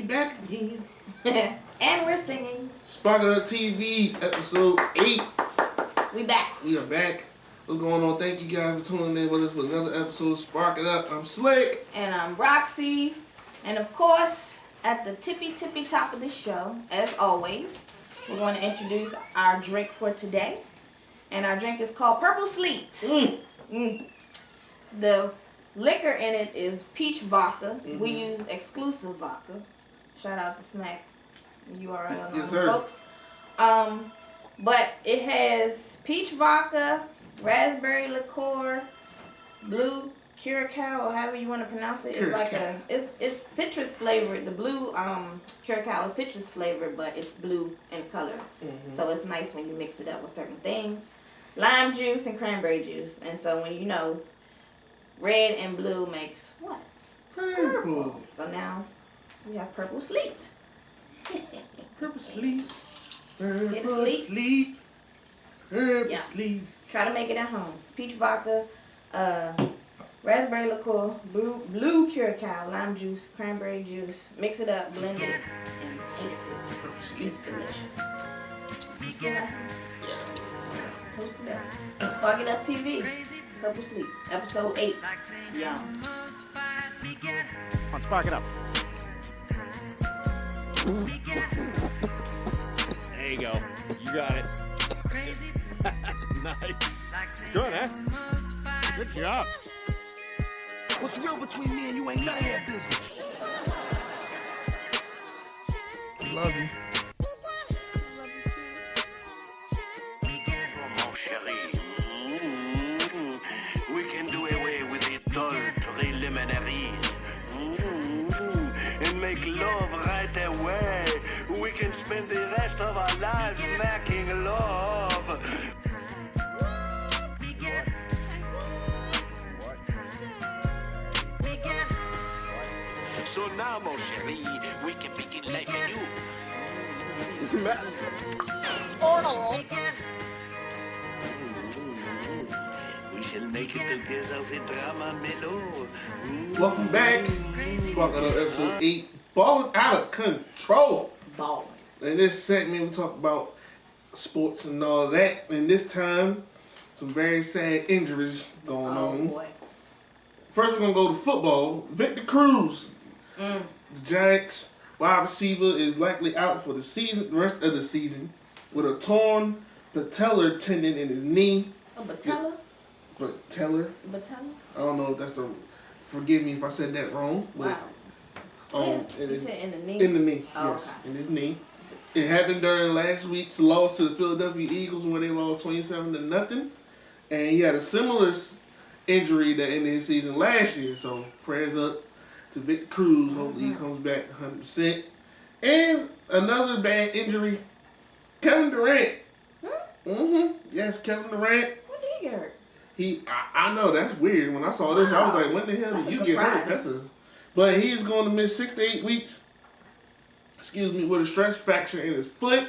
back again. And we're singing. Spark It Up TV, episode 8. We back. We are back. What's going on? Thank you guys for tuning in with us for another episode of Spark It Up. I'm Slick. And I'm Roxy. And of course, at the tippy top of the show, as always, we're going to introduce our drink for today. And our drink is called Purple Sleet. The liquor in it is peach vodka. We use exclusive vodka. Shout out to Smack. You already know, yes, sir. Folks. But it has peach vodka, raspberry liqueur, blue curacao, or however you want to pronounce it. It's like it's citrus flavored. The blue curacao is citrus flavored, but it's blue in color. So it's nice when you mix it up with certain things. Lime juice and cranberry juice. And so when you know red and blue makes what? Purple. So now we have Purple Sleet. Purple Sleet. Purple Sleet. Purple Sleet. Try to make it at home. Peach vodka, raspberry liqueur, blue curacao, lime juice, cranberry juice. Mix it up, blend it, and taste it. Purple Sleet. It's delicious. Yeah. Toast it up. Spark It Up TV. Purple Sleep. Episode 8. Yum. On Spark It Up. There you go. You got it. Nice. Good, huh? Good job. What's real between me and you ain't none of that business. Love you. We can do away with the dull preliminaries and make love right away. We can spend the rest of our lives making love. So now, mon chéri, we can begin life anew. We shall make it together with drama mellow. Welcome back. Spark It Up episode 8. Balling out of control. Balling. In this segment, we talk about sports and all that. And this time, some very sad injuries going on. Boy. First, we're going to go to football. Victor Cruz, the Giants wide receiver, is likely out for the rest of the season with a torn patellar tendon in his knee. A patella? Patellar? Patella? I don't know if that's the... Forgive me if I said that wrong. But, wow. You said in the knee? In the knee, oh, yes. Okay. In his knee. It happened during last week's loss to the Philadelphia Eagles where they lost 27-0. And he had a similar injury that ended his season last year. So prayers up to Victor Cruz. Hopefully he comes back 100%. And another bad injury, Kevin Durant. Yes, Kevin Durant. When did he get hurt? I know, that's weird. When I saw this, I was like, when the hell did you get hurt? But he is going to miss 6 to 8 weeks, with a stress fracture in his foot.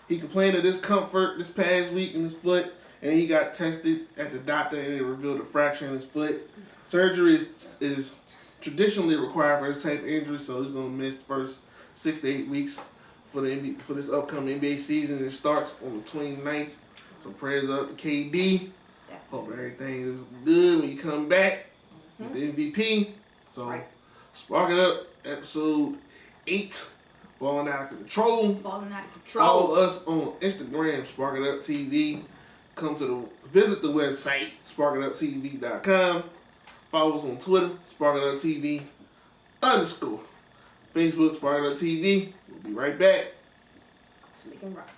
He complained of discomfort this past week in his foot, and he got tested at the doctor, and it revealed a fracture in his foot. Surgery is traditionally required for this type of injury, so he's going to miss the first 6 to 8 weeks for this upcoming NBA season. It starts on the 29th, so prayers up to KD. Hope everything is good when you come back. Get the MVP. So, Spark It Up, episode 8. Balling out of control. Balling out of control. Follow us on Instagram, Spark It Up TV. Visit the website, sparkituptv.com. Follow us on Twitter, Spark It Up TV _ Facebook, Spark It Up TV. We'll be right back. Slick and Rocks.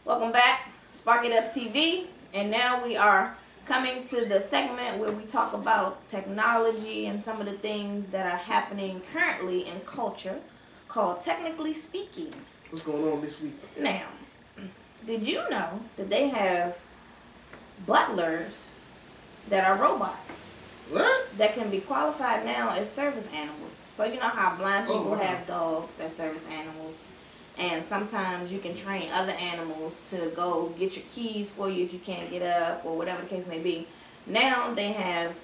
Welcome back, Spark It Up TV, and now we are coming to the segment where we talk about technology and some of the things that are happening currently in culture called Technically Speaking. What's going on this week? Now, did you know that they have butlers that are robots? What? that can be qualified now as service animals. So you know how blind people wow. have dogs as service animals, and sometimes you can train other animals to go get your keys for you if you can't get up or whatever the case may be. Now they have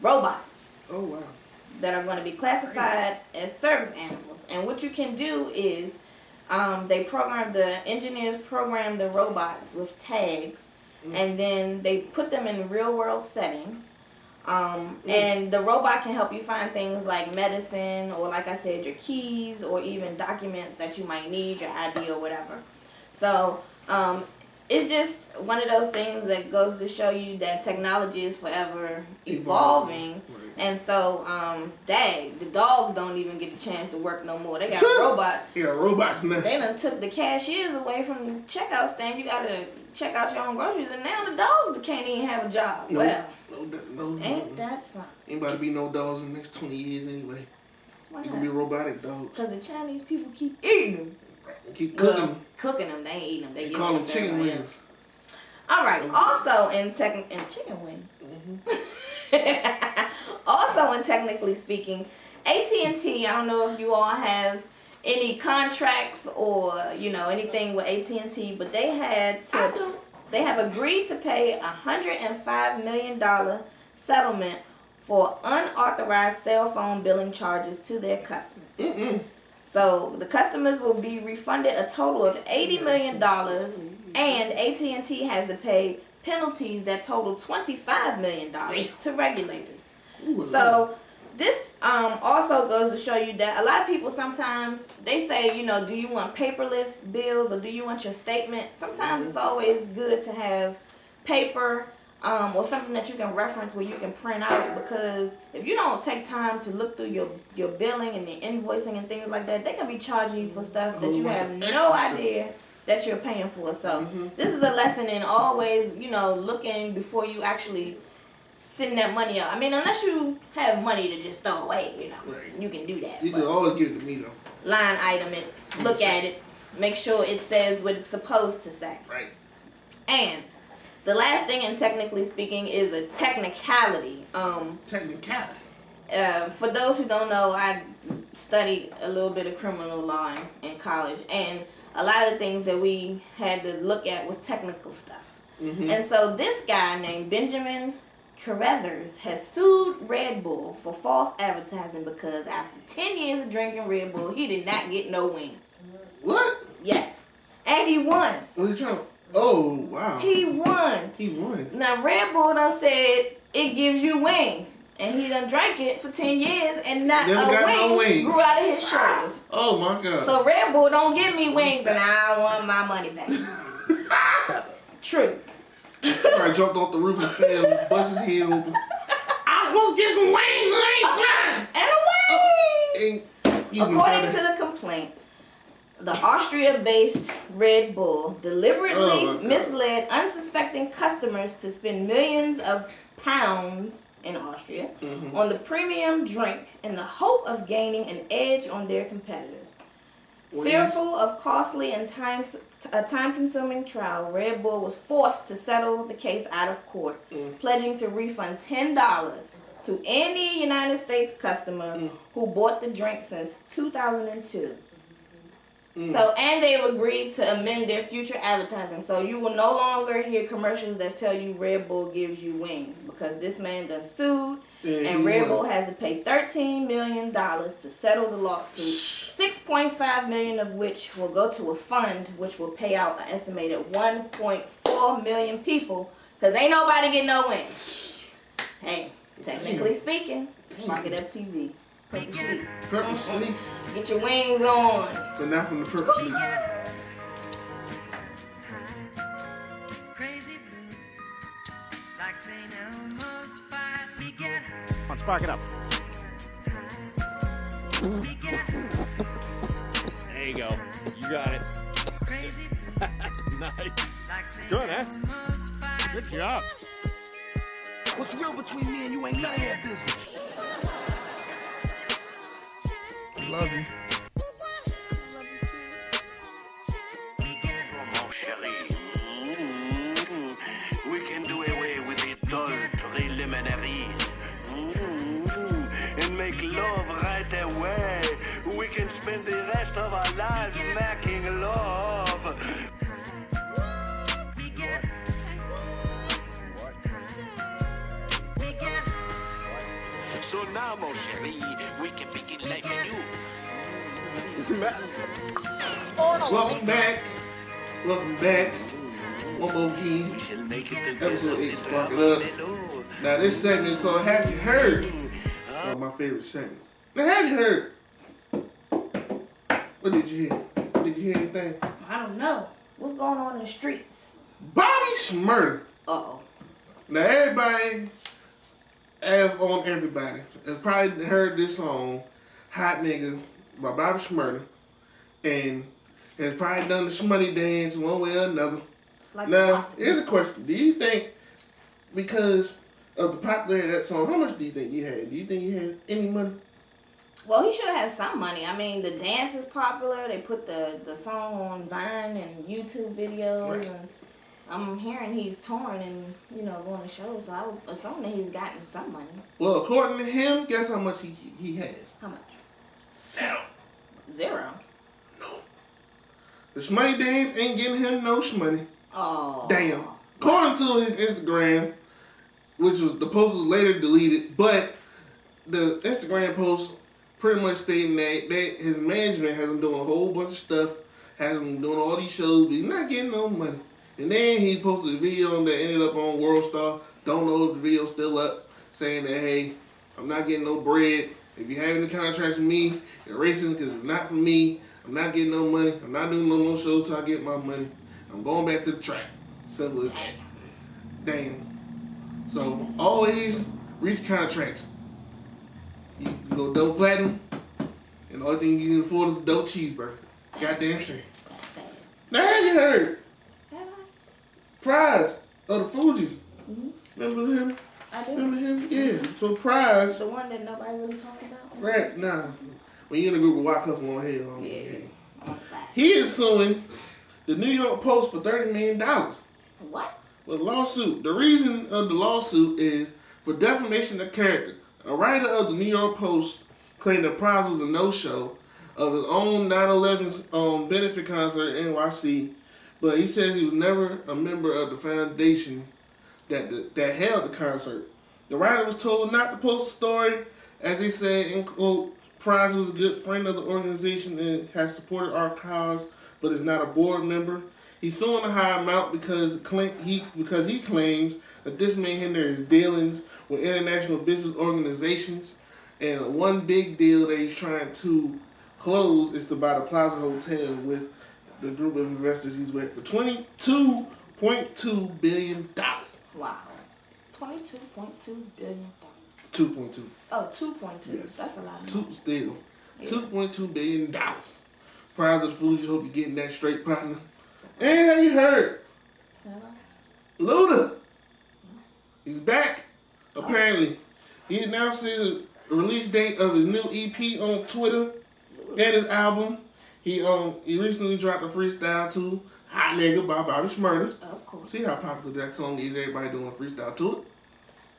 robots. Oh wow. That are going to be classified as service animals, and what you can do is the engineers program the robots with tags, and then they put them in real world settings. And the robot can help you find things like medicine, or like I said, your keys, or even documents that you might need, your ID or whatever. So it's just one of those things that goes to show you that technology is forever evolving. Right. And so, the dogs don't even get a chance to work no more. They got robots. Yeah, robots now. They done took the cashiers away from the checkout stand. You gotta check out your own groceries, and now the dogs can't even have a job. No, well, no, ain't that something? Ain't about to be no dogs in the next 20 years anyway. Why They not? gonna be robotic dogs. Because the Chinese people keep eating them. Keep cooking them. Cooking them. They ain't eating them. They call them chicken wings. All right. Also, in chicken wings. Also, in technically speaking, AT&T, I don't know if you all have any contracts or, anything with AT&T, but they have agreed to pay $105 million settlement for unauthorized cell phone billing charges to their customers. So the customers will be refunded a total of $80 million, and AT&T has to pay penalties that total $25 million to regulators. So this also goes to show you that a lot of people sometimes, they say, do you want paperless bills or do you want your statement? Sometimes it's always good to have paper or something that you can reference where you can print out, because if you don't take time to look through your billing and your invoicing and things like that, they can be charging you for stuff that you have no idea that you're paying for. So this is a lesson in always, looking before you actually send that money out. I mean, unless you have money to just throw away, you can do that. You can always give it to me though. Line item it, look at it, make sure it says what it's supposed to say. Right. And the last thing, in technically speaking, is a technicality. Technicality. For those who don't know, I studied a little bit of criminal law in college, and a lot of the things that we had to look at was technical stuff. And so this guy named Benjamin Carruthers has sued Red Bull for false advertising because after 10 years of drinking Red Bull, he did not get no wings. What? Yes. And he won. Was he trying to... Oh, wow. He won. He won. Now, Red Bull done said it gives you wings. And he done drank it for 10 years and not a wing grew out of his shoulders. Oh, my God. So Red Bull don't give me wings and I want my money back. True. Probably jumped off the roof and fell, bust his head open. I was supposed to get some wings and I ain't flying. According to the complaint, the Austria-based Red Bull deliberately misled unsuspecting customers to spend millions of pounds in Austria on the premium drink in the hope of gaining an edge on their competitors. Fearful of costly and time-consuming trial, Red Bull was forced to settle the case out of court, pledging to refund $10 to any United States customer who bought the drink since 2002. So, and they've agreed to amend their future advertising. So you will no longer hear commercials that tell you Red Bull gives you wings, because this man done sued, and Red Bull has to pay $13 million to settle the lawsuit. $6.5 million of which will go to a fund which will pay out an estimated 1.4 million people, because ain't nobody get no wings. Hey, technically speaking, it's Market FTV. Purple sleep. Get your wings on. But not from the purple sleep. Crazy blue, like St. Elmo's fire. We get high. Come on, spark it up. We get high. There you go. You got it. Crazy blue. Nice. Like St. Good, Elmo's fire. Good job. What's real between me and you ain't none of that business. Love you. Mon chéri, we can do away with the dull preliminaries. and make love right away. We can spend the rest of our lives making love. So now, mon chéri, we can begin life anew. Welcome back. Welcome back. One more game. We shall make it together. Episode 8, Spark It Up. Now this segment is called Have You Heard? One of my favorite segments. Now have you heard? What did you hear? Did you hear anything? I don't know. What's going on in the streets? Bobby Shmurda. Uh-oh. Now everybody, as on everybody, has probably heard this song, Hot Nigga, by Bobby Shmurda, and has probably done the shmoney dance one way or another. Like Now, here's a question. Do you think, because of the popularity of that song, how much do you think you had? Do you think you had any money? Well, he should have some money. I mean, the dance is popular. They put the song on Vine and YouTube videos. Right. And I'm hearing he's touring and, going to shows. So I would assume that he's gotten some money. Well, according to him, guess how much he has? How much? 0. 0. No. The shmoney dance ain't getting him no shmoney. Oh. Damn. According to his Instagram, which was the post was later deleted, but the Instagram post pretty much stating that his management has him doing a whole bunch of stuff, has him doing all these shows, but he's not getting no money. And then he posted a video that ended up on World Star. Don't know if the video's still up, saying that, hey, I'm not getting no bread. If you're having the contracts with me, you're racing because it's not for me. I'm not getting no money. I'm not doing no more shows till I get my money. I'm going back to the track. Simple as that. Damn. So always reach contracts. You can go double platinum, and the only thing you can afford is a double cheeseburger. Goddamn shame. That's sad. Now have you heard? Have I? Prize of the Fugees. Mm-hmm. Remember him? I do. Remember him? Yeah. So Prize. The one that nobody really talked about? Right, nah. When you're in a group of white couple on hell, Yeah. On the side. he is suing the New York Post for $30 million What? with a lawsuit. The reason of the lawsuit is for defamation of character. A writer of the New York Post claimed the Prize was a no-show of his own 9/11 benefit concert in NYC, but he says he was never a member of the foundation that held the concert. The writer was told not to post the story, as he said, in quote, Prize was a good friend of the organization and has supported our cause, but is not a board member. He's suing a high amount because he claims that this may hinder his dealings with international business organizations. And one big deal that he's trying to close is to buy the Plaza Hotel with the group of investors he's with for $22.2 billion. Wow. $22.2 billion. 2.2. Oh, 2.2. Yes. That's a lot of Two money. still. Yeah. $2.2 billion. Prize of the Fugees, hope you're getting that straight, partner. And have you heard? Have I? Luda. He's back, apparently. He announced his release date of his new EP on Twitter and his album. He recently dropped a freestyle to Hot Nigga by Bobby Shmurda. Of course. See how popular that song is, everybody doing a freestyle to it.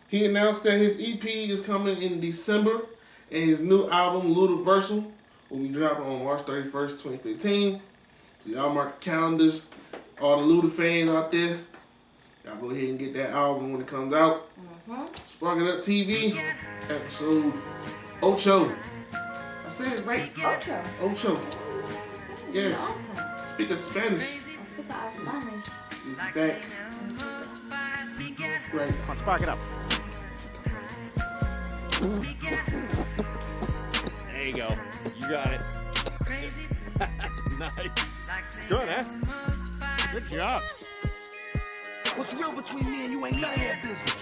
He announced that his EP is coming in December and his new album, Ludacris, will be dropping on March 31st, 2015. So y'all mark the calendars. All the Luda fans out there, y'all go ahead and get that album when it comes out. Mm-hmm. Spark It Up TV, episode Ocho. I said it right. Ocho. Ocho. Yes. Okay. Speak of Spanish. I speak of Spanish. He's back. Right. Come on, spark it up. There you go. You got it. Nice. Good, huh? Good job. What's real between me and you ain't none of that business.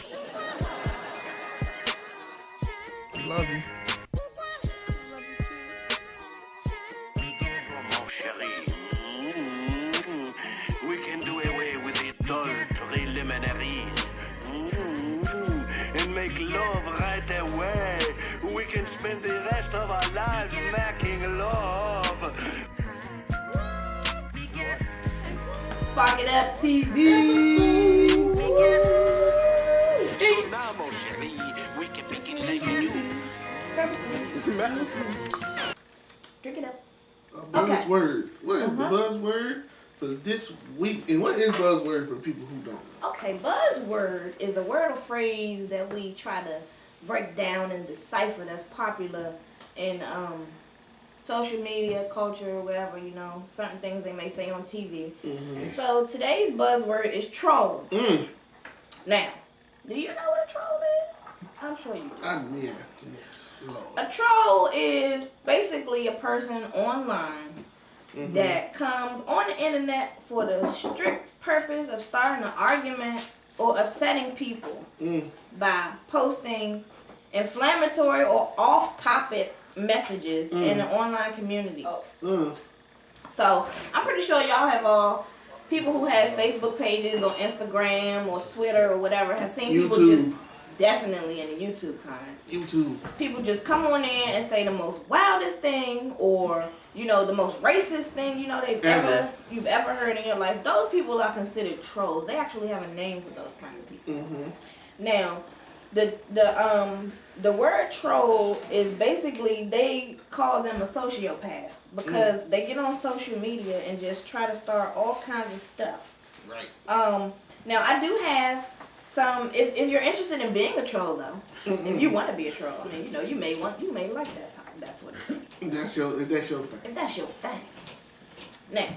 Love you. Mon chéri, we can do away with the dull preliminaries and make love right away. We can spend the rest of our lives making love. Spark It Up TV. So now, mon chéri, we can begin life anew. purposes. Drink it up. A buzzword. What is the buzzword for this week? And what is buzzword for people who don't know? Okay, buzzword is a word or phrase that we try to break down and decipher that's popular in social media, culture, whatever, you know, certain things they may say on TV. Mm-hmm. So today's buzzword is troll. Now, do you know what a troll is? I'm sure you do. Yeah, yes, Lord. A troll is basically a person online that comes on the internet for the strict purpose of starting an argument or upsetting people by posting inflammatory or off-topic messages in the online community. So I'm pretty sure y'all have people who have Facebook pages or Instagram or Twitter or whatever have seen people just definitely in the YouTube comments. People just come on in and say the most wildest thing or, you know, the most racist thing, you know, you've ever heard in your life. Those people are considered trolls. They actually have a name for those kind of people. Now, the word troll is basically, they call them a sociopath because they get on social media and just try to start all kinds of stuff. Right. Now I do have some. If you're interested in being a troll, though, if you want to be a troll, I mean, you know, you may like that. That's what it is. If that's your thing. If that's your thing. Now,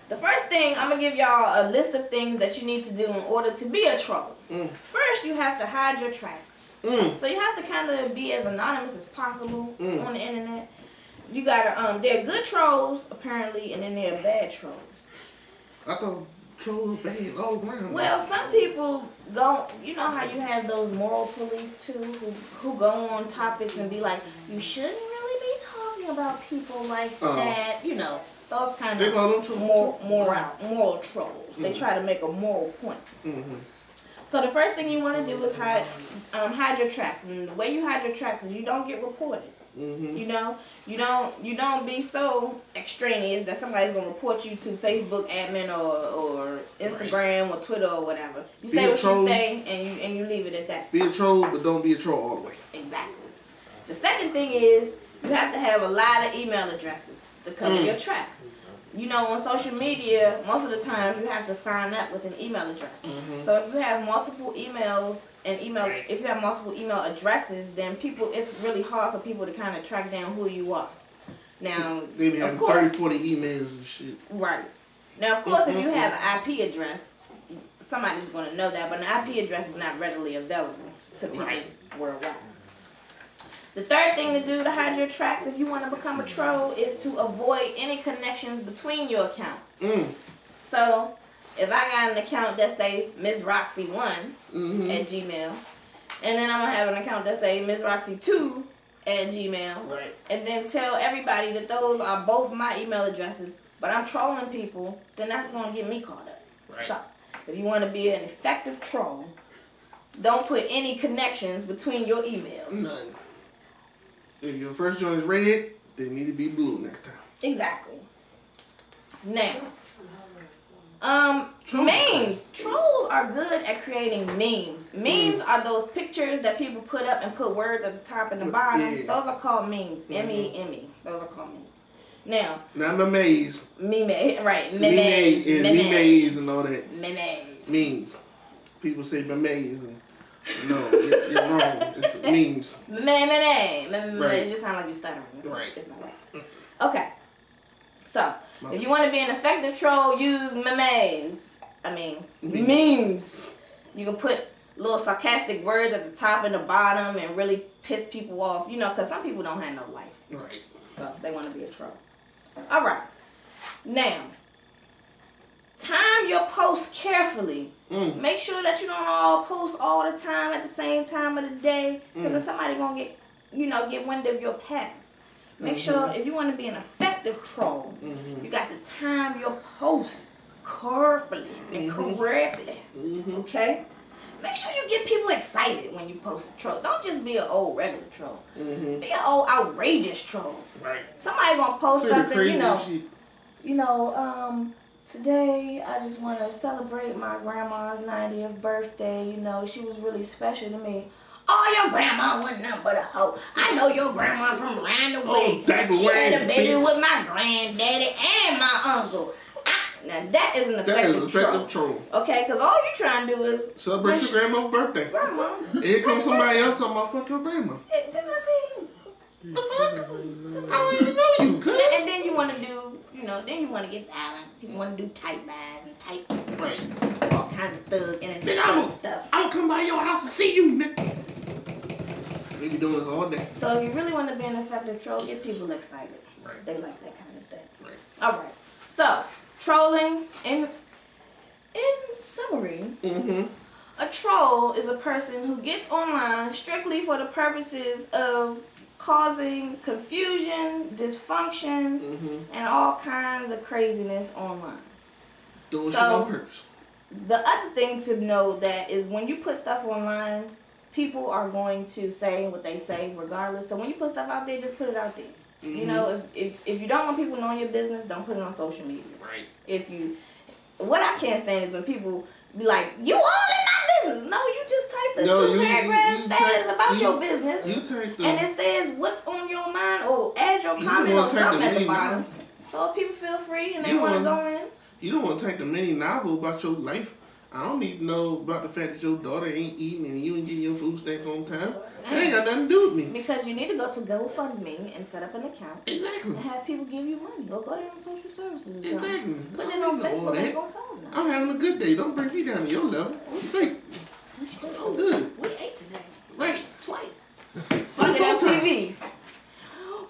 the first thing, I'm going to give y'all a list of things that you need to do in order to be a troll. First, you have to hide your tracks. So you have to kind of be as anonymous as possible on the internet. You gotta, there are good trolls, apparently, and then there are bad trolls. I thought trolls bad all around. Well, some people go, you know how you have those moral police, too, who go on topics and be like, you shouldn't really be talking about people like that, you know. Those kind of moral trolls. They try to make a moral point. So the first thing you want to do is hide your tracks. And the way you hide your tracks is you don't get reported. You know, you don't be so extraneous that somebody's gonna report you to Facebook admin or Instagram or Twitter or whatever. You say what you say and you leave it at that. Be a troll, but don't be a troll all the way. Exactly. The second thing is you have to have a lot of email addresses to cover your tracks. You know, on social media, most of the times you have to sign up with an email address. So if you have multiple emails and if you have multiple email addresses, then it's really hard for people to kind of track down who you are. Now, they be having 30, 40 emails and shit. Right. Now, of course, if you have an IP address, somebody's going to know that, but an IP address is not readily available to people worldwide. The third thing to do to hide your tracks if you want to become a troll is to avoid any connections between your accounts. So, if I got an account that say Ms. Roxxy 1 at Gmail, and then I'm going to have an account that say Ms. Roxxy 2 at Gmail, and then tell everybody that those are both my email addresses, but I'm trolling people, then that's going to get me caught up. So, if you want to be an effective troll, don't put any connections between your emails. None. If your first joint is red, they need to be blue next time. Exactly. Now, memes. Trolls are good at creating memes. Memes are those pictures that people put up and put words at the top and the bottom. Those are called memes. M-E-M-E. Those are called memes. Now. Not memes. Right. Memes and all that. Memes. Memes. People say memes and no, you're wrong. It's memes. It just sounds like you're stuttering. It's not right. Okay. So, if you want to be an effective troll, use memes. Memes. You can put little sarcastic words at the top and the bottom and really piss people off. You know, because some people don't have no life. Right. So, they want to be a troll. All right. Now, time your posts carefully. Make sure that you don't all post all the time at the same time of the day, because then somebody gonna get wind of your pattern. Make sure if you want to be an effective troll, you got to time your posts carefully and correctly. Okay. Make sure you get people excited when you post a troll. Don't just be an old regular troll. Be an old outrageous troll. Right. Somebody gonna post something, today, I just want to celebrate my grandma's 90th birthday. You know, she was really special to me. Oh, your grandma wasn't nothing but a hoe. I know your grandma from around the way. She had a baby with my granddaddy and my uncle. Now that is an effective troll. Okay, because all you trying to do is celebrate your grandma's birthday. Grandma. Here comes somebody else talking about fuck your grandma. The fuck? I don't even know you, cuz. And then you want to do, then you want to get violent. You want to do tight buys and tight, all kinds of thug and stuff. I'll come by your house and see you, nigga. We be doing this all day. So if you really want to be an effective troll, get people excited. Right. They like that kind of thing. Right. All right. So trolling in summary. Mm-hmm. A troll is a person who gets online strictly for the purposes of causing confusion, dysfunction, and all kinds of craziness online. Doing shit on purpose. The other thing to know that is when you put stuff online, people are going to say what they say regardless. So when you put stuff out there, just put it out there. If you don't want people knowing your business, don't put it on social media. Right. What I can't stand is when people be like, you all in my business. No, you just typed the 2-paragraph status about your business. And it says what's on your mind or add your comment or something at the bottom. So if people feel free and they want to go in. You don't want to take the mini novel about your life. I don't need to know about the fact that your daughter ain't eating and you ain't getting your food stamps on time. That ain't got nothing to do with me. Because you need to go to GoFundMe and set up an account. Exactly. And have people give you money. Or go there on social services or something. Exactly. But then on Facebook, ain't gonna solve nothing. I'm having a good day. Don't bring me down to your level. I'm straight. I'm good. We ate today. Right. Twice. Spark It Up TV.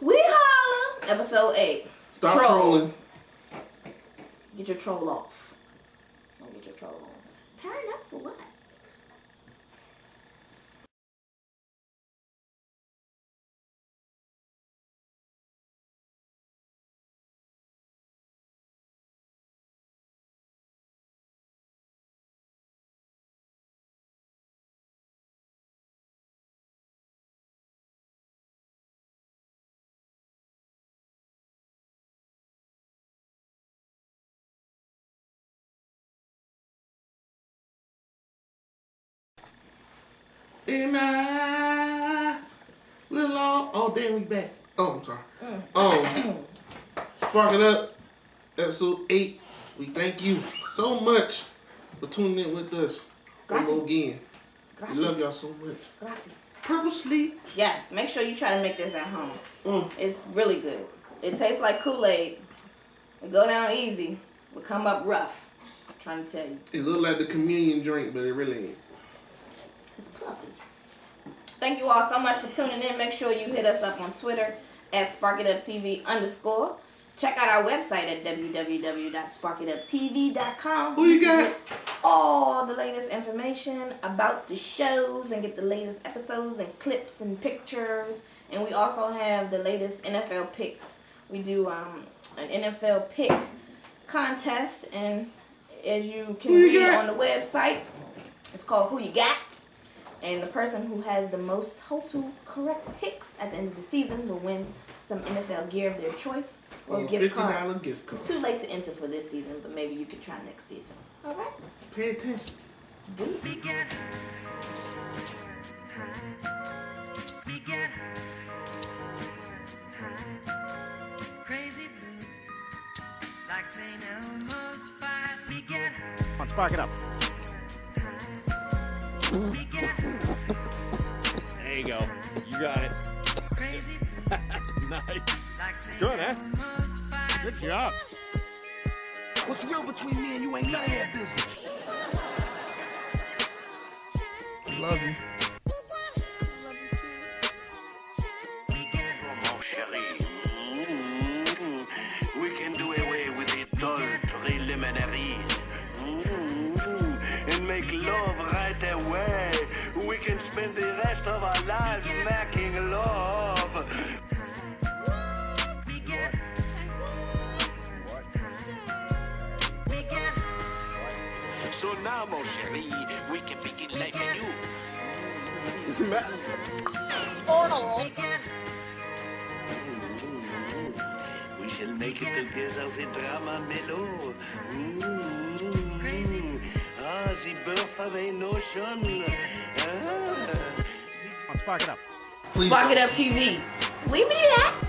We holla. Episode 8. Stop trolling. Get your troll off. Don't get your troll on. Turn up for what? And we'll all... Oh, damn, we back. Oh, I'm sorry. Spark It Up, episode 8. We thank you so much for tuning in with us. Go again. We love y'all so much. Gracias. Purple sleep. Yes, make sure you try to make this at home. It's really good. It tastes like Kool-Aid. It go down easy, but come up rough. I'm trying to tell you. It look like the communion drink, but it really ain't. It's puppy. Thank you all so much for tuning in. Make sure you hit us up on Twitter at SparkItUpTV_. Check out our website at www.sparkituptv.com. Who you got? All the latest information about the shows and get the latest episodes and clips and pictures. And we also have the latest NFL picks. We do an NFL pick contest, and as you can read on the website, it's called Who You Got. And the person who has the most total correct picks at the end of the season will win some NFL gear of their choice or a gift card. $50 gift card. It's too late to enter for this season, but maybe you could try next season. All right? Pay attention. Deuces. We get crazy blue, like St. Elmo's fire. We get Come on, spark it up. There you go. You got it. crazy blue, Nice. like St. Good, huh? Elmo's fire. Good job. What's real between me and you ain't none of that business. Love you. Mon chéri, we can do away with the dull preliminaries and make love right away. We can spend the rest of our lives making love. So now, mon chéri, we can begin life anew. We shall make it together the drama mellow. The birth of a notion. The Spark it up. Please. Spark It Up TV. We be back.